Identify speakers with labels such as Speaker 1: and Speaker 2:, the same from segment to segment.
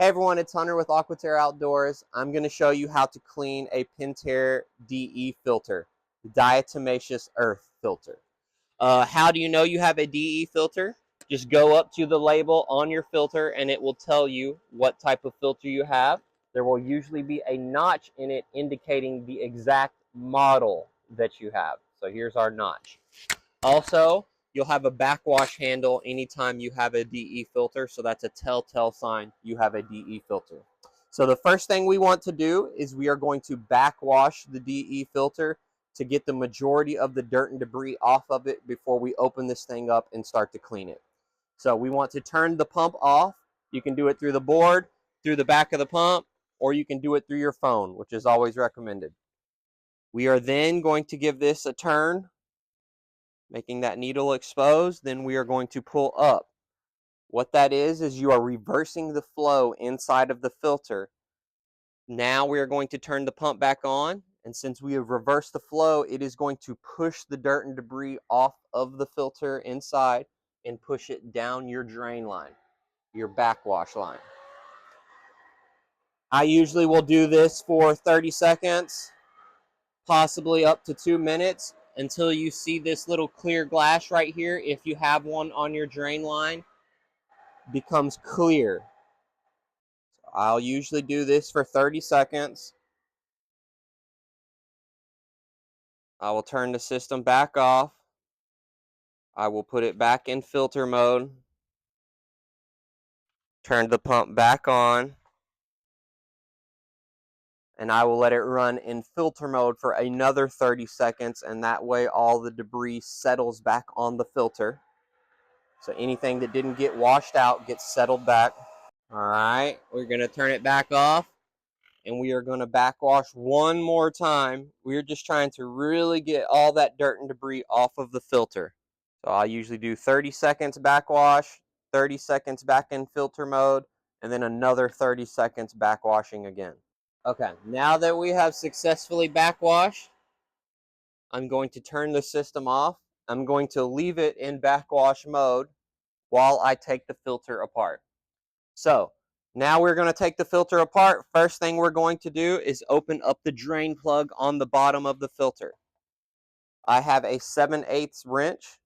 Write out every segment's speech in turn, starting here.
Speaker 1: Hey everyone, it's Hunter with Aquaterra Outdoors. I'm going to show you how to clean a Pentair DE filter, the Diatomaceous Earth filter. How do you know you have a DE filter? Just go up to the label on your filter and it will tell you what type of filter you have. There will usually be a notch in it indicating the exact model that you have. So here's our notch. Also, you'll have a backwash handle anytime you have a DE filter, so that's a telltale sign you have a DE filter. So the first thing we want to do is we are going to backwash the DE filter to get the majority of the dirt and debris off of it before we open this thing up and start to clean it. So we want to turn the pump off. You can do it through the board, through the back of the pump, or you can do it through your phone, which is always recommended. We are then going to give this a turn, making that needle exposed. Then we are going to pull up. What that is you are reversing the flow inside of the filter. Now we are going to turn the pump back on, and since we have reversed the flow, it is going to push the dirt and debris off of the filter inside and push it down your drain line, your backwash line. I usually will do this for 30 seconds, possibly up to 2 minutes, until you see this little clear glass right here, if you have one on your drain line, becomes clear. So I'll usually do this for 30 seconds. I will turn the system back off. I will put it back in filter mode. Turn the pump back on. And I will let it run in filter mode for another 30 seconds, and that way all the debris settles back on the filter. So anything that didn't get washed out gets settled back. All right, we're going to turn it back off, and we are going to backwash one more time. We're just trying to really get all that dirt and debris off of the filter. So I usually do 30 seconds backwash, 30 seconds back in filter mode, and then another 30 seconds backwashing again. Okay, now that we have successfully backwashed, I'm going to turn the system off. I'm going to leave it in backwash mode while I take the filter apart. So now we're going to take the filter apart. First thing we're going to do is open up the drain plug on the bottom of the filter. I have a 7/8 wrench.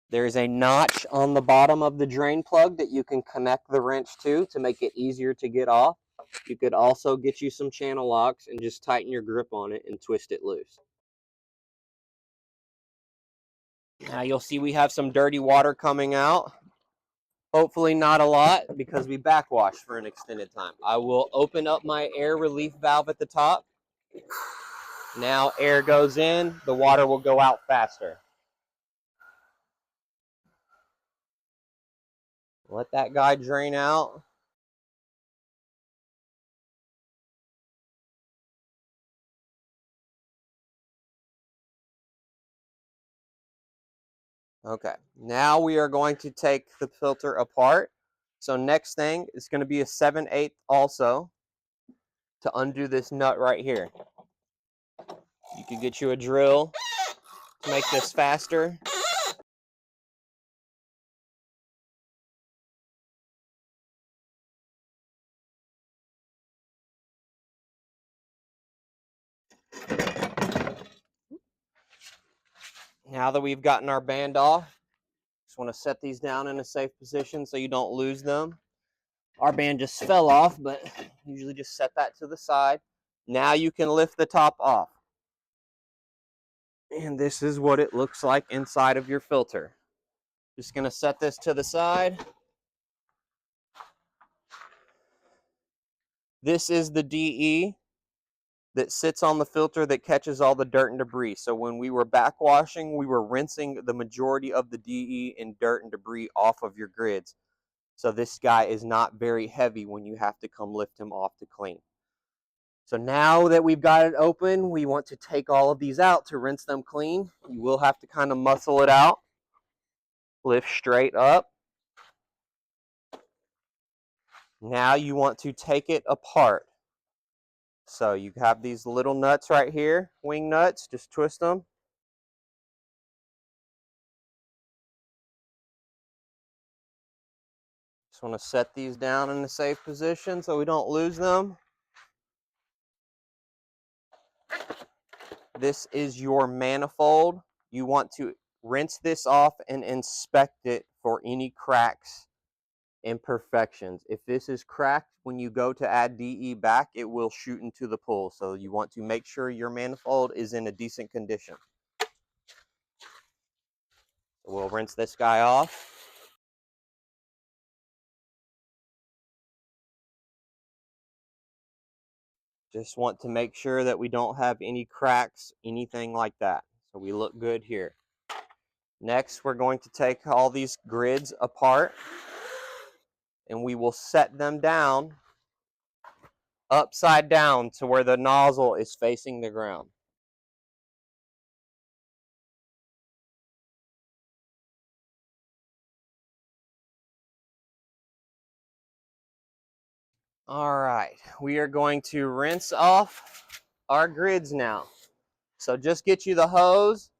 Speaker 1: There's a notch on the bottom of the drain plug that you can connect the wrench to make it easier to get off. You could also get you some channel locks and just tighten your grip on it and twist it loose. Now you'll see we have some dirty water coming out. Hopefully not a lot because we backwash for an extended time. I will open up my air relief valve at the top. Now air goes in, the water will go out faster. Let that guy drain out. Okay, now we are going to take the filter apart. So next thing is going to be a 7/8 also to undo this nut right here. You could get you a drill to make this faster. Now that we've gotten our band off, just want to set these down in a safe position so you don't lose them. Our band just fell off, but usually just set that to the side. Now you can lift the top off. And this is what it looks like inside of your filter. Just going to set this to the side. This is the DE that sits on the filter that catches all the dirt and debris. So when we were backwashing, we were rinsing the majority of the DE and dirt and debris off of your grids. So this guy is not very heavy when you have to come lift him off to clean. So now that we've got it open, we want to take all of these out to rinse them clean. You will have to kind of muscle it out. Lift straight up. Now you want to take it apart. So you have these little nuts right here, wing nuts, just twist them. Just want to set these down in a safe position so we don't lose them. This is your manifold. You want to rinse this off and inspect it for any cracks, imperfections. If this is cracked when you go to add DE back, it will shoot into the pool. So you want to make sure your manifold is in a decent condition. We'll rinse this guy off. Just want to make sure that we don't have any cracks, anything like that. So we look good here. Next, we're going to take all these grids apart and we will set them down upside down to where the nozzle is facing the ground. All right, we are going to rinse off our grids now. So just get you the hose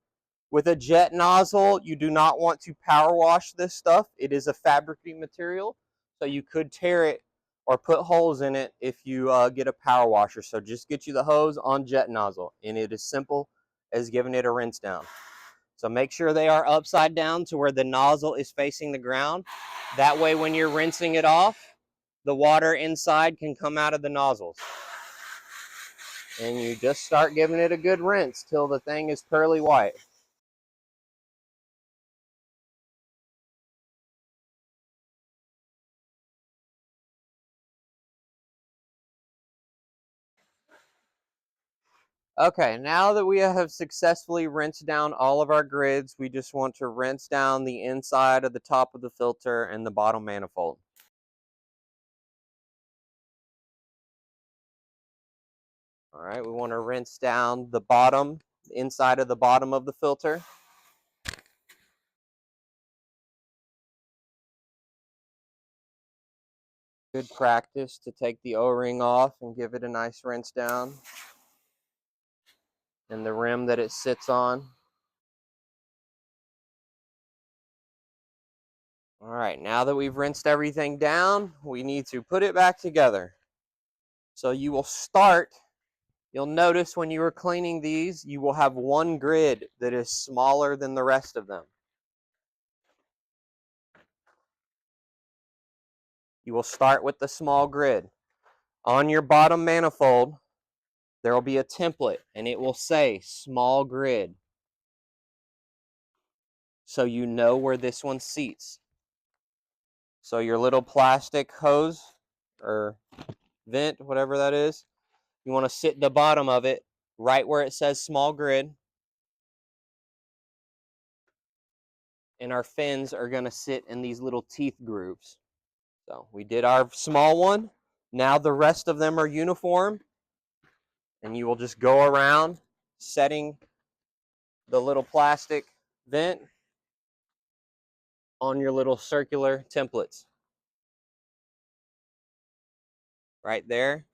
Speaker 1: with a jet nozzle. You do not want to power wash this stuff. It is a fabricy material, so you could tear it or put holes in it if you get a power washer. So just get you the hose on jet nozzle, and it is simple as giving it a rinse down. So make sure they are upside down to where the nozzle is facing the ground. That way when you're rinsing it off, the water inside can come out of the nozzles. And you just start giving it a good rinse till the thing is pearly white. Okay, now that we have successfully rinsed down all of our grids, we just want to rinse down the inside of the top of the filter and the bottom manifold. All right, we want to rinse down the bottom, inside of the bottom of the filter. Good practice to take the O-ring off and give it a nice rinse down. And the rim that it sits on. All right, now that we've rinsed everything down, we need to put it back together. So you will start, you'll notice when you are cleaning these, you will have one grid that is smaller than the rest of them. You will start with the small grid. On your bottom manifold, there will be a template and it will say small grid. So you know where this one seats. So your little plastic hose or vent, whatever that is, you want to sit the bottom of it right where it says small grid. And our fins are going to sit in these little teeth grooves. So we did our small one. Now the rest of them are uniform. And you will just go around setting the little plastic vent on your little circular templates. Right there.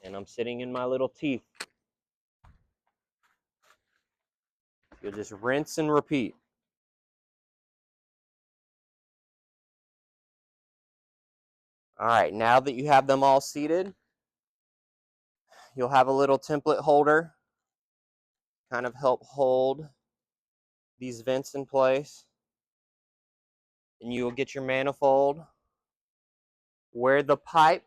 Speaker 1: And I'm sitting in my little teeth. You'll just rinse and repeat. All right, now that you have them all seated, you'll have a little template holder, kind of help hold these vents in place. And you will get your manifold where the pipe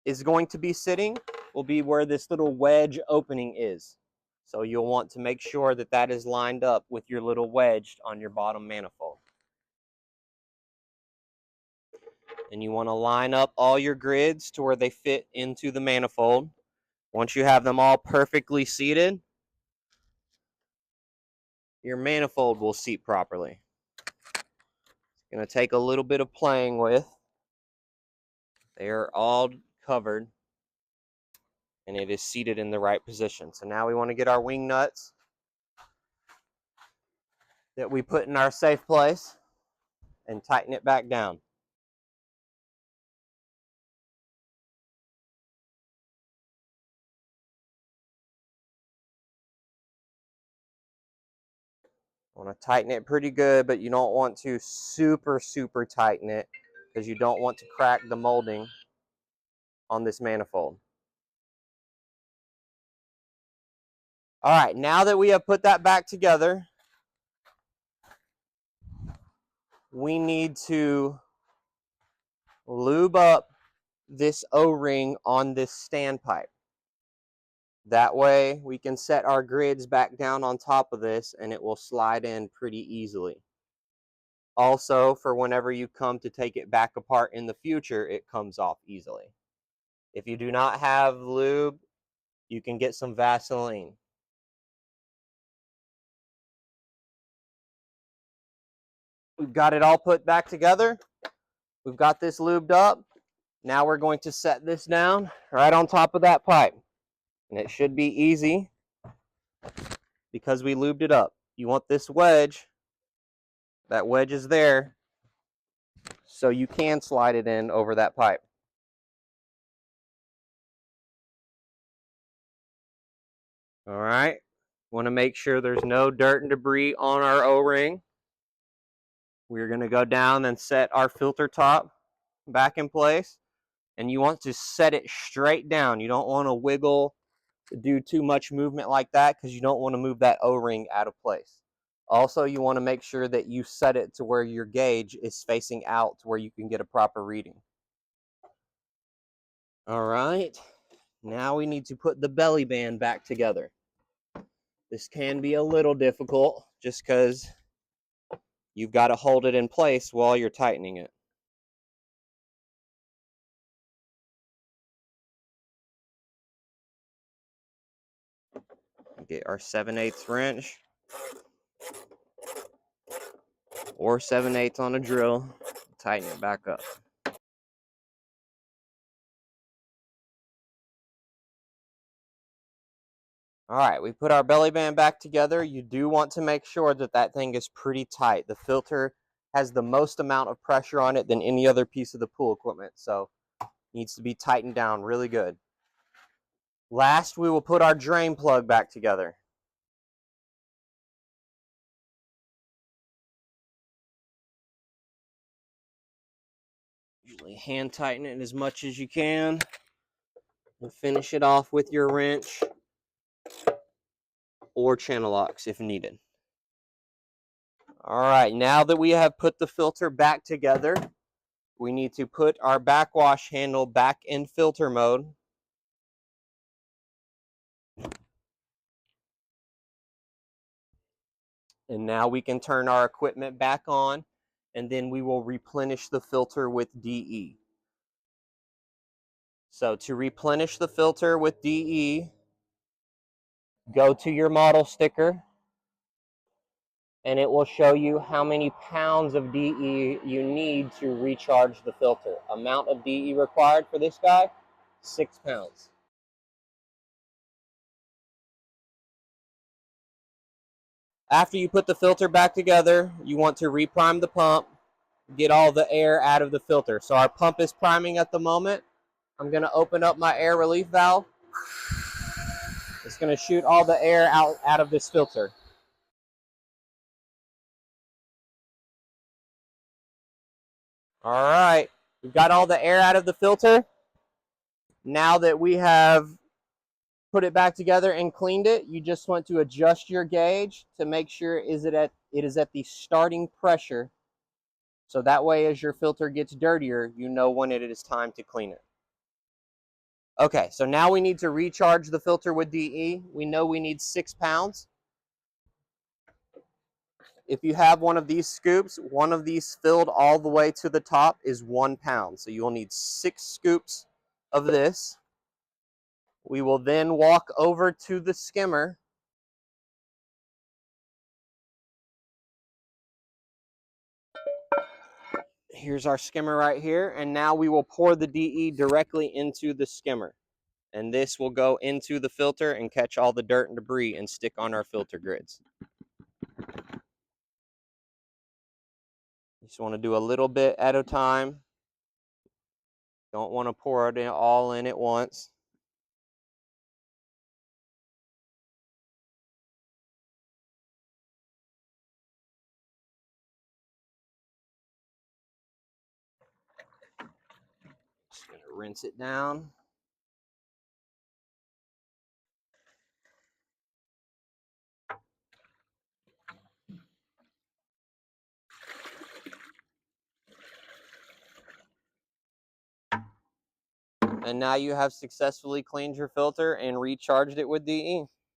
Speaker 1: is going to be sitting will be where this little wedge opening is. So you'll want to make sure that that is lined up with your little wedge on your bottom manifold. And you want to line up all your grids to where they fit into the manifold. Once you have them all perfectly seated, your manifold will seat properly. It's going to take a little bit of playing with. They are all covered and it is seated in the right position. So now we want to get our wing nuts that we put in our safe place and tighten it back down. Want to tighten it pretty good, but you don't want to super tighten it because you don't want to crack the molding on this manifold. All right, now that we have put that back together, we need to lube up this O-ring on this standpipe. That way we can set our grids back down on top of this and it will slide in pretty easily. Also, for whenever you come to take it back apart in the future, it comes off easily. If you do not have lube, you can get some Vaseline. We've got it all put back together. We've got this lubed up. Now we're going to set this down right on top of that pipe. And it should be easy because we lubed it up. You want this wedge. That wedge is there so you can slide it in over that pipe. All right. Want to make sure there's no dirt and debris on our O-ring. We're going to go down and set our filter top back in place. And you want to set it straight down. You don't want to wiggle, do too much movement like that because you don't want to move that O-ring out of place. Also, you want to make sure that you set it to where your gauge is facing out to where you can get a proper reading. All right. Now we need to put the belly band back together. This can be a little difficult just because you've got to hold it in place while you're tightening it. Get our 7/8 wrench or 7/8 on a drill, tighten it back up. All right, we put our belly band back together. You do want to make sure that that thing is pretty tight. The filter has the most amount of pressure on it than any other piece of the pool equipment, so it needs to be tightened down really good. Last, we will put our drain plug back together. Usually hand tighten it as much as you can and finish it off with your wrench or channel locks if needed. All right, now that we have put the filter back together, we need to put our backwash handle back in filter mode. And now we can turn our equipment back on, and then we will replenish the filter with DE. So to replenish the filter with DE, go to your model sticker, and it will show you how many pounds of DE you need to recharge the filter. Amount of DE required for this guy, 6 pounds. After you put the filter back together, you want to reprime the pump, get all the air out of the filter. So our pump is priming at the moment. I'm going to open up my air relief valve. It's going to shoot all the air out of this filter. All right, we've got all the air out of the filter. Now that we have put it back together and cleaned it, you just want to adjust your gauge to make sure it is at the starting pressure. So that way, as your filter gets dirtier, you know when it is time to clean it. Okay, so now we need to recharge the filter with DE. We know we need 6 pounds. If you have one of these scoops, one of these filled all the way to the top is 1 pound. So you will need 6 scoops of this. We will then walk over to the skimmer. Here's our skimmer right here, and now we will pour the DE directly into the skimmer. And this will go into the filter and catch all the dirt and debris and stick on our filter grids. You just want to do a little bit at a time. Don't want to pour it all in at once. Just gonna rinse it down. And now you have successfully cleaned your filter and recharged it with DE.